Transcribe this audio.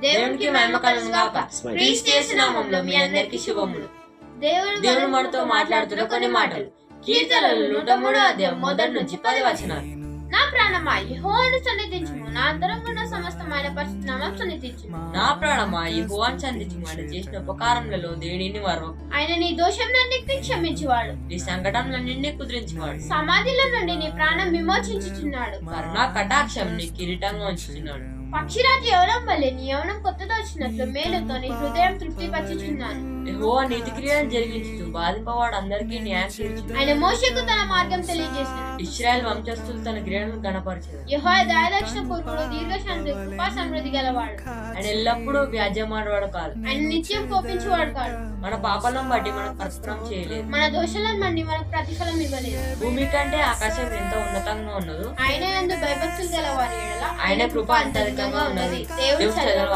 దేవునికి మహిమ కలుగుగాక. క్రీస్తు నామములో మీ అందరికీ శుభములు. దేవుడు మనతో మాట్లాడుతున్న కొన్ని మాటలు. కీర్తనలు 103వ అధ్యాయం మొదటి నుంచి 10 వచనాలు. నా ప్రాణమా యెహోవాను సన్నిధించుము, నా అంతరంగమున సమస్తమైన పరిశుద్ధ నామం సన్నిధించుము. నా ప్రాణమా యెహోవాను సన్నిధించుము, ఆయన చేసిన ఉపకారములలో దేనిని మరవకు. ఆయన నీ దోషములన్నిటిని క్షమించువాడు, నీ సంకటములన్నిటిని కుదిరించువాడు. సమాధిలో నుండి నీ ప్రాణం విమోచించుచున్నాడు. కరుణా కటాక్షం నీ కిరీటంగా ఉంచుతున్నాడు. పక్షిరాజు యవనం వల్లే నీ యవనం కొత్తగా వచ్చినట్లు మేలుతో నీ హృదయం తృప్తి పరచుచున్నాను. యెహోవా నీతి క్రియలను జరిగించుచు బాధింపవాడు అందరికీ న్యాయం తీర్చును. ఆయన మోషేకు తన మార్గం తెలియజేసినాడు. ఇశ్రాయేల్ వంశస్థులు తన క్రియలను గణపరిచారు. యెహోవా దయాలక్షణ పూర్వుడు, దీర్ఘశాంతి, కృపా సమృద్ధి గలవాడు. ఆయన ఎల్లప్పుడూ వ్యాజ్యమాడవాడు కాదు. ఆయన నిత్యం కోపించువాడు కాదు. మన పాపాలను బట్టి మనం పరస్పరం చేయలేదు, మన దోషాలను బట్టి మనకు ప్రతిఫలం ఇవ్వలేదు. భూమి కంటే ఆకాశం ఎంత ఉన్నతంగా ఉన్నదో ఆయన యందు భయభక్తులు గల వారి ఎడల ఆయన కృప అంతరికంగా ఉన్నది. దేవుడు చల్లవాడు.